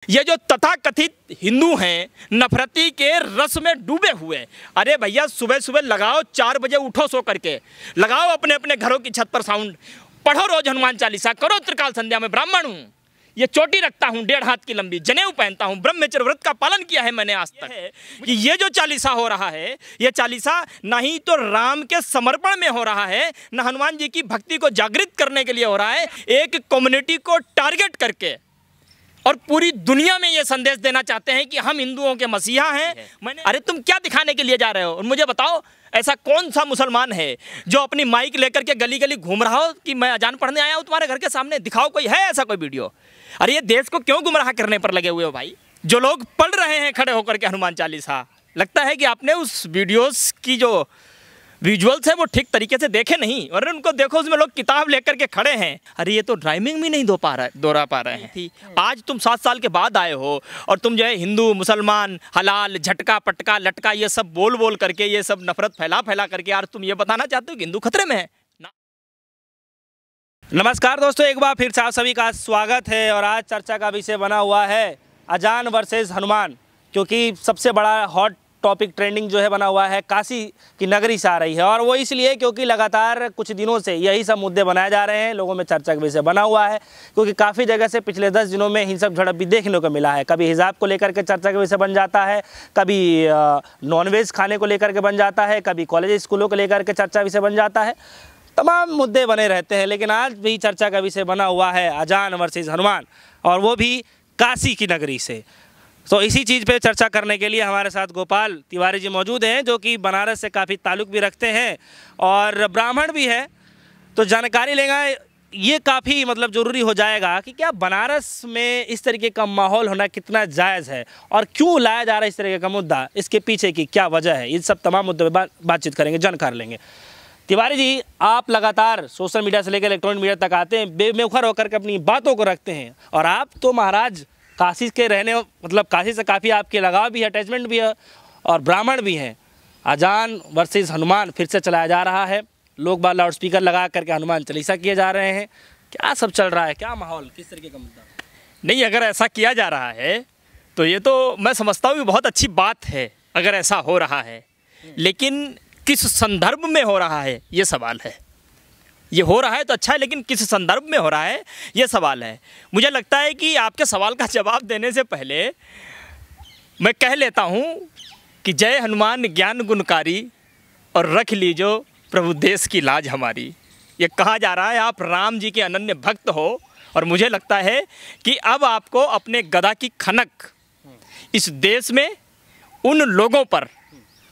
ये जो तथाकथित हिंदू हैं नफरती के रस में डूबे हुए, अरे भैया सुबह सुबह लगाओ 4 बजे उठो सो करके, लगाओ अपने अपने घरों की छत पर साउंड, पढ़ो रोज हनुमान चालीसा, करो त्रिकाल संध्या में ब्राह्मण हूँ, ये चोटी रखता हूँ 1.5 हाथ की लंबी, जनेऊ पहनता हूँ, ब्रह्मचर्य व्रत का पालन किया है मैंने आज तक। कि ये जो चालीसा हो रहा है, ये चालीसा ना ही तो राम के समर्पण में हो रहा है, न हनुमान जी की भक्ति को जागृत करने के लिए हो रहा है, एक कम्युनिटी को टारगेट करके और पूरी दुनिया में ये संदेश देना चाहते हैं कि हम हिंदुओं के मसीहा हैं। अरे तुम क्या दिखाने के लिए जा रहे हो? और मुझे बताओ ऐसा कौन सा मुसलमान है जो अपनी माइक लेकर के गली गली घूम रहा हो कि मैं अजान पढ़ने आया हूँ तुम्हारे घर के सामने? दिखाओ, कोई है ऐसा कोई वीडियो? अरे ये देश को क्यों गुमराह करने पर लगे हुए हो भाई? जो लोग पढ़ रहे हैं खड़े होकर के हनुमान चालीसा, लगता है कि आपने उस वीडियोस की जो विजुअल्स है वो ठीक तरीके से देखे नहीं, और उनको देखो उसमें लोग किताब लेकर के खड़े हैं। अरे ये तो ड्राइविंग भी नहीं दोहरा पा रहे हैं। आज तुम 7 साल के बाद आए हो और तुम जो है हिंदू मुसलमान हलाल झटका पटका लटका ये सब बोल बोल करके, ये सब नफरत फैला करके यार तुम ये बताना चाहते हो कि हिंदू खतरे में है ना? नमस्कार दोस्तों, एक बार फिर से आप सभी का स्वागत है। और आज चर्चा का विषय बना हुआ है अजान वर्सेस हनुमान, क्योंकि सबसे बड़ा हॉट टॉपिक ट्रेंडिंग जो है बना हुआ है काशी की नगरी से आ रही है। और वो इसलिए क्योंकि लगातार कुछ दिनों से यही सब मुद्दे बनाए जा रहे हैं, लोगों में चर्चा का विषय बना हुआ है, क्योंकि काफ़ी जगह से पिछले 10 दिनों में हिंसक झड़प भी देखने को मिला है। कभी हिजाब को लेकर के चर्चा का विषय बन जाता है, कभी नॉनवेज खाने को लेकर के बन जाता है, कभी कॉलेज स्कूलों को लेकर के चर्चा विषय बन जाता है, तमाम मुद्दे बने रहते हैं। लेकिन आज भी चर्चा का विषय बना हुआ है अजान वर्सेस हनुमान, और वो भी काशी की नगरी से। तो इसी चीज़ पे चर्चा करने के लिए हमारे साथ गोपाल तिवारी जी मौजूद हैं, जो कि बनारस से काफ़ी ताल्लुक़ भी रखते हैं और ब्राह्मण भी है। तो जानकारी लेगा, ये काफ़ी मतलब ज़रूरी हो जाएगा कि क्या बनारस में इस तरीके का माहौल होना कितना जायज़ है और क्यों लाया जा रहा है इस तरीके का मुद्दा, इसके पीछे की क्या वजह है, इन सब तमाम मुद्दों पर बातचीत करेंगे, जानकार लेंगे। तिवारी जी, आप लगातार सोशल मीडिया से लेकर इलेक्ट्रॉनिक मीडिया तक आते हैं, बेमुखर होकर के अपनी बातों को रखते हैं, और आप तो महाराज काशी के रहने, मतलब काशी से काफ़ी आपके लगाव भी है, अटैचमेंट भी है, और ब्राह्मण भी हैं। अजान वर्सेस हनुमान फिर से चलाया जा रहा है, लोग बार लाउड स्पीकर लगा करके हनुमान चालीसा किए जा रहे हैं। क्या सब चल रहा है, क्या माहौल, किस तरीके का मुद्दा? नहीं, अगर ऐसा किया जा रहा है तो ये तो मैं समझता हूँ कि बहुत अच्छी बात है अगर ऐसा हो रहा है, लेकिन किस संदर्भ में हो रहा है ये सवाल है। ये हो रहा है तो अच्छा है, लेकिन किस संदर्भ में हो रहा है ये सवाल है। मुझे लगता है कि आपके सवाल का जवाब देने से पहले मैं कह लेता हूँ कि जय हनुमान ज्ञान गुणकारी और रख लीजो प्रभु देश की लाज हमारी। ये कहा जा रहा है आप राम जी के अनन्य भक्त हो, और मुझे लगता है कि अब आपको अपने गदा की खनक इस देश में उन लोगों पर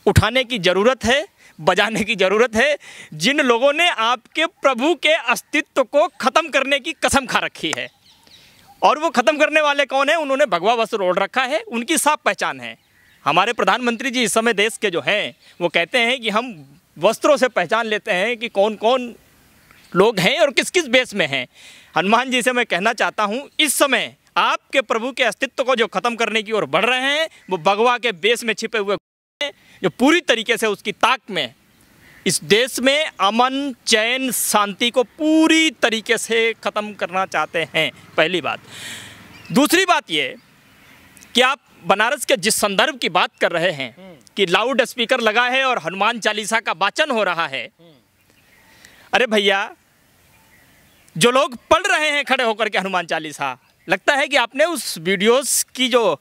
उठाने की ज़रूरत है, बजाने की ज़रूरत है जिन लोगों ने आपके प्रभु के अस्तित्व को ख़त्म करने की कसम खा रखी है। और वो ख़त्म करने वाले कौन है? उन्होंने भगवा वस्त्र ओढ़ रखा है, उनकी साफ पहचान है। हमारे प्रधानमंत्री जी इस समय देश के जो हैं वो कहते हैं कि हम वस्त्रों से पहचान लेते हैं कि कौन कौन लोग हैं और किस किस बेस में हैं। हनुमान जी से मैं कहना चाहता हूँ, इस समय आपके प्रभु के अस्तित्व को जो ख़त्म करने की ओर बढ़ रहे हैं वो भगवा के बेस में छिपे हुए जो पूरी तरीके से उसकी ताक में इस देश में अमन चैन शांति को पूरी तरीके से ख़त्म करना चाहते हैं, पहली बात। दूसरी बात ये कि आप बनारस के जिस संदर्भ की बात कर रहे हैं कि लाउड स्पीकर लगा है और हनुमान चालीसा का वाचन हो रहा है, अरे भैया जो लोग पढ़ रहे हैं खड़े होकर के हनुमान चालीसा, लगता है कि आपने उस वीडियोस की जो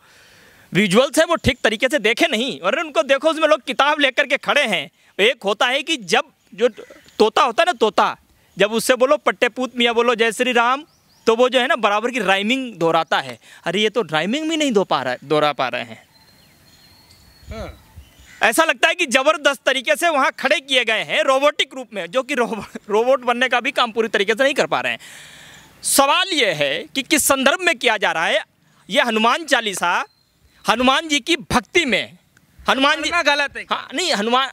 विजुअल्स है वो ठीक तरीके से देखे नहीं, और उनको देखो उसमें लोग किताब लेकर के खड़े हैं। एक होता है कि जब जो तोता होता है ना, तोता जब उससे बोलो पट्टे पूत मियाँ बोलो जय श्री राम, तो वो जो है ना बराबर की राइमिंग दोहराता है। अरे ये तो राइमिंग भी नहीं दोहरा पा रहे हैं। ऐसा लगता है कि ज़बरदस्त तरीके से वहाँ खड़े किए गए हैं रोबोटिक रूप में, जो कि रोबोट बनने का भी काम पूरी तरीके से नहीं कर पा रहे हैं। सवाल ये है कि किस संदर्भ में किया जा रहा है। ये हनुमान चालीसा हनुमान जी की भक्ति में हनुमान जी गलत है। हाँ नहीं, हनुमान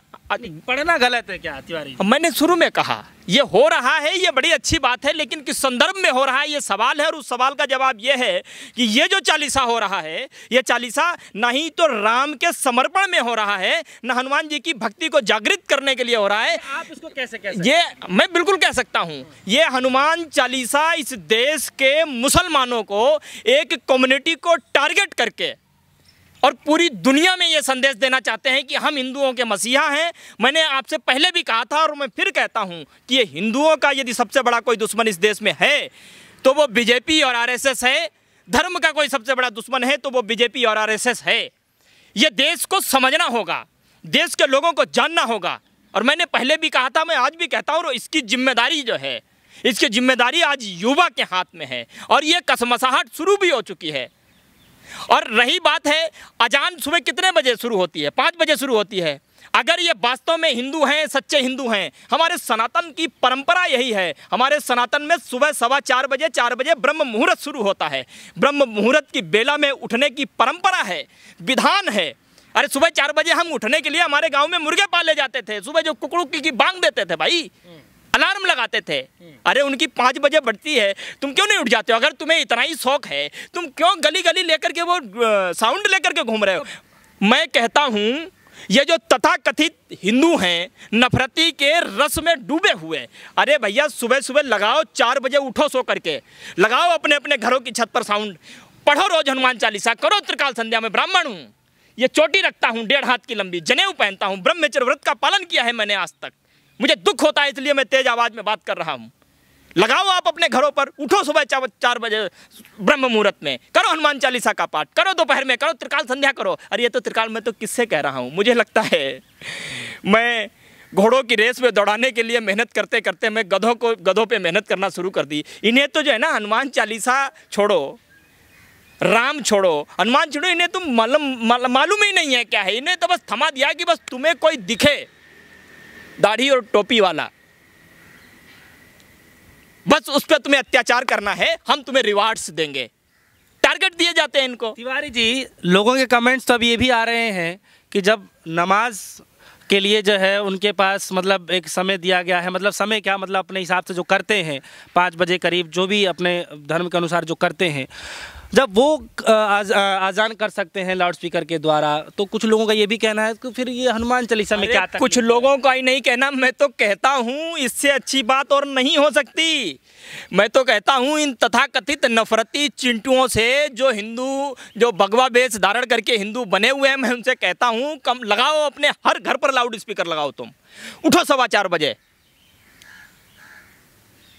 पढ़ना गलत है क्या तिवारी जी? मैंने शुरू में कहा ये हो रहा है, ये बड़ी अच्छी बात है, लेकिन किस संदर्भ में हो रहा है ये सवाल है। और उस सवाल का जवाब ये है कि ये जो चालीसा हो रहा है, ये चालीसा ना ही तो राम के समर्पण में हो रहा है, न हनुमान जी की भक्ति को जागृत करने के लिए हो रहा है। आप इसको कैसे कह सकते? ये मैं बिल्कुल कह सकता हूँ, ये हनुमान चालीसा इस देश के मुसलमानों को, एक कम्युनिटी को टारगेट करके और पूरी दुनिया में ये संदेश देना चाहते हैं कि हम हिंदुओं के मसीहा हैं। मैंने आपसे पहले भी कहा था और मैं फिर कहता हूं कि ये हिंदुओं का यदि सबसे बड़ा कोई दुश्मन इस देश में है तो वो बीजेपी और आरएसएस है। धर्म का कोई सबसे बड़ा दुश्मन है तो वो बीजेपी और आरएसएस है। ये देश को समझना होगा, देश के लोगों को जानना होगा। और मैंने पहले भी कहा था, मैं आज भी कहता हूँ, इसकी जिम्मेदारी जो है, इसकी जिम्मेदारी आज युवा के हाथ में है और ये कसमसाहट शुरू भी हो चुकी है। और रही बात है अजान सुबह कितने बजे शुरू होती है? 5 बजे शुरू होती है। अगर ये वास्तव में हिंदू हैं, सच्चे हिंदू हैं, हमारे सनातन की परंपरा यही है। हमारे सनातन में सुबह 4:15 बजे 4 बजे ब्रह्म मुहूर्त शुरू होता है। ब्रह्म मुहूर्त की बेला में उठने की परंपरा है, विधान है। अरे सुबह 4 बजे हम उठने के लिए हमारे गांव में मुर्गे पाले जाते थे। सुबह जो कुकड़ू की बांग देते थे भाई, अलार्म लगाते थे। अरे उनकी 5 बजे बढ़ती है, तुम क्यों नहीं उठ जाते हो? अगर तुम्हें इतना ही शौक है, तुम क्यों गली गली लेकर के वो साउंड लेकर के घूम रहे हो? मैं कहता हूँ ये जो तथाकथित हिंदू हैं, नफरती के रस में डूबे हुए, अरे भैया सुबह सुबह लगाओ, 4 बजे उठो सो करके, लगाओ अपने अपने घरों की छत पर साउंड, पढ़ो रोज हनुमान चालीसा, करो त्रिकाल संध्या। में ब्राह्मण हूँ, ये चोटी रखता हूँ 1.5 हाथ की लंबी, जनेऊ पहनता हूँ, ब्रह्मचर्य व्रत का पालन किया है मैंने आज तक। मुझे दुख होता है इसलिए मैं तेज आवाज में बात कर रहा हूं। लगाओ आप अपने घरों पर, उठो सुबह 4 बजे ब्रह्म मुहूर्त में, करो हनुमान चालीसा का पाठ, करो दोपहर में, करो त्रिकाल संध्या करो। अरे ये तो त्रिकाल मैं तो किससे कह रहा हूं? मुझे लगता है मैं घोड़ों की रेस में दौड़ाने के लिए मेहनत करते करते मैं गधों पे मेहनत करना शुरू कर दी। इन्हें तो जो है ना हनुमान चालीसा छोड़ो, राम छोड़ो, हनुमान छोड़ो, इन्हें तो मालूम ही नहीं है क्या है। इन्हें तो बस थमा दिया कि बस तुम्हें कोई दिखे दाढ़ी और टोपी वाला, बस उस पर तुम्हें अत्याचार करना है, हम तुम्हें रिवार्ड्स देंगे। टारगेट दिए जाते हैं इनको। तिवारी जी, लोगों के कमेंट्स तो अब ये भी आ रहे हैं कि जब नमाज के लिए जो है उनके पास मतलब एक समय दिया गया है, मतलब समय क्या, मतलब अपने हिसाब से जो करते हैं 5 बजे करीब, जो भी अपने धर्म के अनुसार जो करते हैं, जब वो आज़ान कर सकते हैं लाउड स्पीकर के द्वारा, तो कुछ लोगों का ये भी कहना है कि फिर ये हनुमान चालीसा में क्या? कुछ लोगों का ही नहीं कहना, मैं तो कहता हूँ इससे अच्छी बात और नहीं हो सकती। मैं तो कहता हूँ इन तथाकथित नफरती चिंटुओं से, जो हिंदू, जो भगवा वेश धारण करके हिंदू बने हुए हैं, मैं उनसे कहता हूँ कम लगाओ, अपने हर घर पर लाउड स्पीकर लगाओ। तुम उठो 4:15 बजे,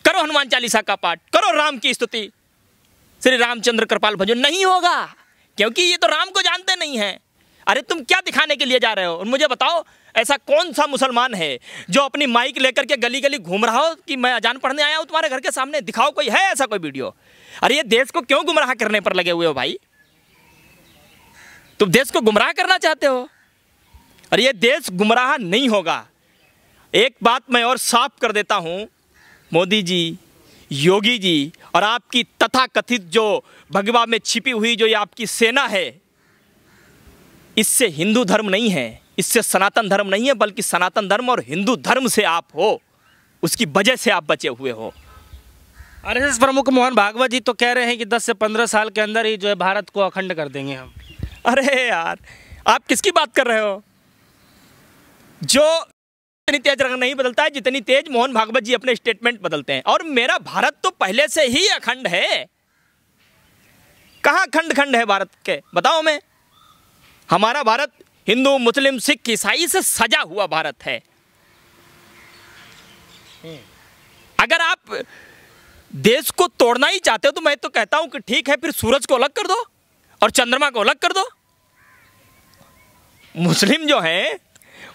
करो हनुमान चालीसा का पाठ, करो राम की स्तुति, श्री रामचंद्र कृपाल भजो। नहीं होगा, क्योंकि ये तो राम को जानते नहीं हैं। अरे तुम क्या दिखाने के लिए जा रहे हो? और मुझे बताओ, ऐसा कौन सा मुसलमान है जो अपनी माइक लेकर के गली गली घूम रहा हो कि मैं अजान पढ़ने आया हूं तुम्हारे घर के सामने? दिखाओ, कोई है ऐसा कोई वीडियो? अरे ये देश को क्यों गुमराह करने पर लगे हुए हो भाई? तुम देश को गुमराह करना चाहते हो? अरे ये देश गुमराह नहीं होगा। एक बात मैं और साफ कर देता हूं, मोदी जी, योगी जी और आपकी तथाकथित जो भगवा में छिपी हुई जो ये आपकी सेना है, इससे हिंदू धर्म नहीं है, इससे सनातन धर्म नहीं है, बल्कि सनातन धर्म और हिंदू धर्म से आप हो, उसकी वजह से आप बचे हुए हो। आरएसएस प्रमुख मोहन भागवत जी तो कह रहे हैं कि 10 से 15 साल के अंदर ही जो है भारत को अखंड कर देंगे हम। अरे यार, आप किसकी बात कर रहे हो? जो इतनी तेज रंग नहीं बदलता है जितनी तेज मोहन भागवत जी अपने स्टेटमेंट बदलते हैं। और मेरा भारत तो पहले से ही अखंड है। कहाँ खंड खंड है भारत के, बताओ मैं? हमारा भारत हिंदू, मुस्लिम, सिख, ईसाई से सजा हुआ भारत है। अगर आप देश को तोड़ना ही चाहते हो तो मैं तो कहता हूं कि ठीक है, फिर सूरज को अलग कर दो और चंद्रमा को अलग कर दो। मुस्लिम जो हैं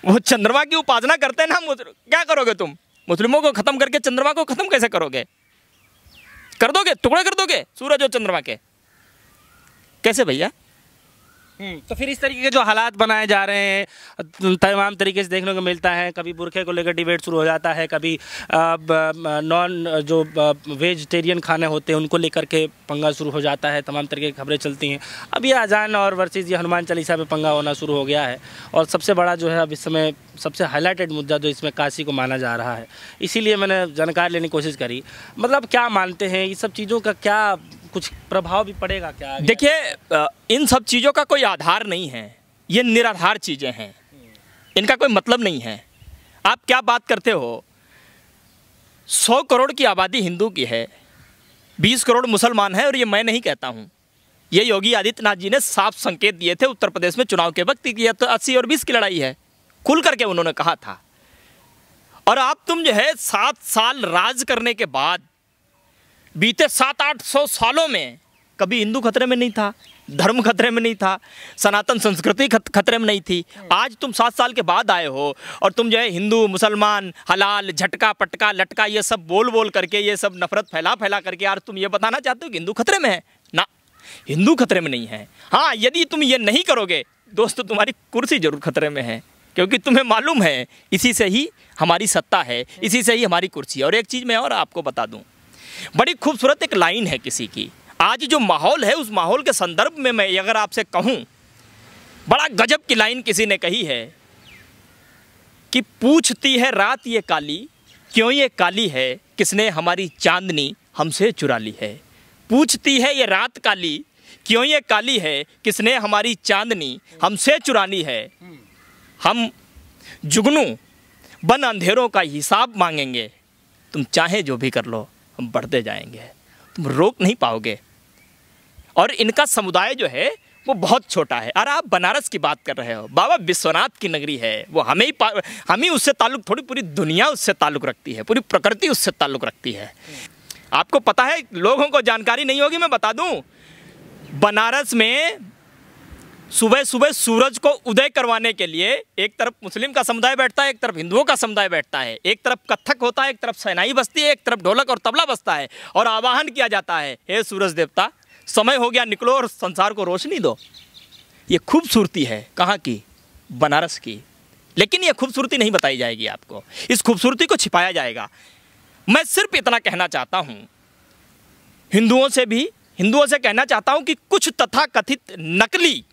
वो चंद्रमा की उपासना करते हैं ना, क्या करोगे तुम? मुस्लिमों को खत्म करके चंद्रमा को खत्म कैसे करोगे? कर दोगे, टुकड़े कर दोगे सूरज और चंद्रमा के? कैसे भैया? तो फिर इस तरीके के जो हालात बनाए जा रहे हैं तमाम तरीके से देखने को मिलता है, कभी बुरखे को लेकर डिबेट शुरू हो जाता है, कभी नॉन जो वेजिटेरियन खाने होते हैं उनको लेकर के पंगा शुरू हो जाता है, तमाम तरीके की खबरें चलती हैं। अब ये अजान और वर्सेस ये हनुमान चालीसा पे पंगा होना शुरू हो गया है और सबसे बड़ा जो है अब इस समय सबसे हाईलाइटेड मुद्दा जो इसमें काशी को माना जा रहा है, इसीलिए मैंने जानकारी लेने की कोशिश करी। मतलब क्या मानते हैं, ये सब चीज़ों का क्या कुछ प्रभाव भी पड़ेगा क्या? देखिए, इन सब चीज़ों का कोई आधार नहीं है, ये निराधार चीज़ें हैं, इनका कोई मतलब नहीं है। आप क्या बात करते हो? 100 करोड़ की आबादी हिंदू की है, 20 करोड़ मुसलमान है, और ये मैं नहीं कहता हूँ, ये योगी आदित्यनाथ जी ने साफ संकेत दिए थे उत्तर प्रदेश में चुनाव के वक्त कि यह तो 80 और 20 की लड़ाई है, खुल करके उन्होंने कहा था। और आप तुम जो है 7 साल राज करने के बाद बीते 700-800 सालों में कभी हिंदू खतरे में नहीं था, धर्म खतरे में नहीं था, सनातन संस्कृति खतरे में नहीं थी। आज तुम 7 साल के बाद आए हो और तुम जो है हिंदू मुसलमान हलाल झटका पटका लटका ये सब बोल बोल करके, ये सब नफरत फैला फैला करके यार तुम ये बताना चाहते हो कि हिंदू खतरे में है ना? हिंदू खतरे में नहीं है। हाँ, यदि तुम ये नहीं करोगे दोस्तों, तुम्हारी कुर्सी जरूर खतरे में है, क्योंकि तुम्हें मालूम है इसी से ही हमारी सत्ता है, इसी से ही हमारी कुर्सी है। और एक चीज़ मैं और आपको बता दूँ, बड़ी खूबसूरत एक लाइन है किसी की। आज जो माहौल है उस माहौल के संदर्भ में मैं अगर आपसे कहूँ, बड़ा गजब की लाइन किसी ने कही है कि पूछती है रात ये काली, क्यों ये काली है, किसने हमारी चांदनी हमसे चुरा ली है। पूछती है ये रात काली, क्यों ये काली है, किसने हमारी चांदनी हमसे चुरा ली है। हम जुगनू बन अंधेरों का हिसाब मांगेंगे, तुम चाहे जो भी कर लो हम बढ़ते जाएंगे, तुम रोक नहीं पाओगे। और इनका समुदाय जो है वो बहुत छोटा है। और आप बनारस की बात कर रहे हो, बाबा विश्वनाथ की नगरी है, वो हम ही उससे ताल्लुक़, थोड़ी पूरी दुनिया उससे ताल्लुक़ रखती है, पूरी प्रकृति उससे ताल्लुक़ रखती है। आपको पता है, लोगों को जानकारी नहीं होगी, मैं बता दूं, बनारस में सुबह सुबह सूरज को उदय करवाने के लिए एक तरफ मुस्लिम का समुदाय बैठता है, एक तरफ हिंदुओं का समुदाय बैठता है, एक तरफ कत्थक होता है, एक तरफ शहनाई बजती है, एक तरफ ढोलक और तबला बजता है, और आवाहन किया जाता है, हे सूरज देवता समय हो गया, निकलो और संसार को रोशनी दो। ये खूबसूरती है कहाँ की? बनारस की। लेकिन ये खूबसूरती नहीं बताई जाएगी आपको, इस खूबसूरती को छिपाया जाएगा। मैं सिर्फ इतना कहना चाहता हूँ, हिंदुओं से कहना चाहता हूँ कि कुछ तथाकथित नकली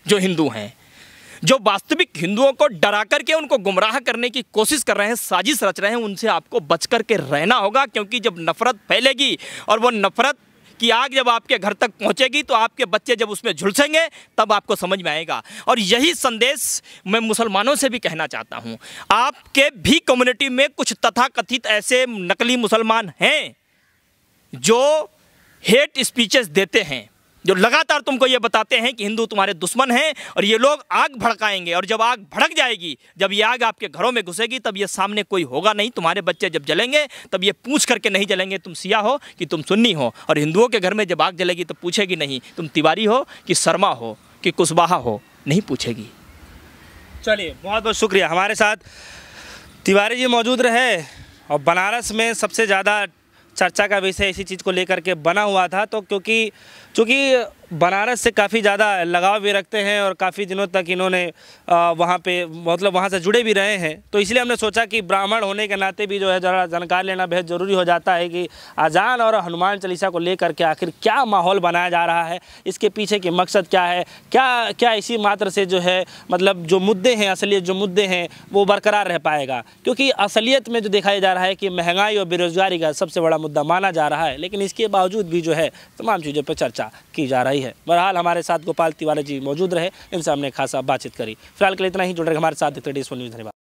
जो हिंदू हैं, जो वास्तविक हिंदुओं को डरा करके उनको गुमराह करने की कोशिश कर रहे हैं, साजिश रच रहे हैं, उनसे आपको बच कर के रहना होगा। क्योंकि जब नफ़रत फैलेगी और वो नफ़रत की आग जब आपके घर तक पहुंचेगी तो आपके बच्चे जब उसमें झुलसेंगे तब आपको समझ में आएगा। और यही संदेश मैं मुसलमानों से भी कहना चाहता हूं। आपके भी कम्युनिटी में कुछ तथाकथित ऐसे नकली मुसलमान हैं जो हेट स्पीचेस देते हैं, जो लगातार तुमको ये बताते हैं कि हिंदू तुम्हारे दुश्मन हैं, और ये लोग आग भड़काएंगे। और जब आग भड़क जाएगी, जब ये आग आपके घरों में घुसेगी, तब ये सामने कोई होगा नहीं। तुम्हारे बच्चे जब जलेंगे तब ये पूछ करके नहीं जलेंगे तुम सिया हो कि तुम सुन्नी हो। और हिंदुओं के घर में जब आग जलेगी तो पूछेगी नहीं तुम तिवारी हो कि शर्मा हो कि कुशवाहा हो, नहीं पूछेगी। चलिए, बहुत बहुत शुक्रिया। हमारे साथ तिवारी जी मौजूद रहे। और बनारस में सबसे ज़्यादा चर्चा का विषय इसी चीज़ को लेकर के बना हुआ था, तो क्योंकि बनारस से काफ़ी ज़्यादा लगाव भी रखते हैं और काफ़ी दिनों तक इन्होंने वहाँ पे मतलब वहाँ से जुड़े भी रहे हैं, तो इसलिए हमने सोचा कि ब्राह्मण होने के नाते भी जो है ज़रा जानकारी लेना बेहद ज़रूरी हो जाता है कि अजान और हनुमान चालीसा को लेकर के आखिर क्या माहौल बनाया जा रहा है, इसके पीछे के मकसद क्या है, क्या इसी मात्र से जो है मतलब जो मुद्दे हैं, असलियत जो मुद्दे हैं वो बरकरार रह पाएगा। क्योंकि असलियत में जो दिखाया जा रहा है कि महंगाई और बेरोज़गारी का सबसे बड़ा मुद्दा माना जा रहा है, लेकिन इसके बावजूद भी जो है तमाम चीज़ों पर चर्चा की जा रही है। बहरहाल हमारे साथ गोपाल तिवारी जी मौजूद रहे, इनसे हमने खासा बातचीत करी। फिलहाल के लिए इतना ही। जुड़ रहे हमारे साथ न्यूज़। धन्यवाद।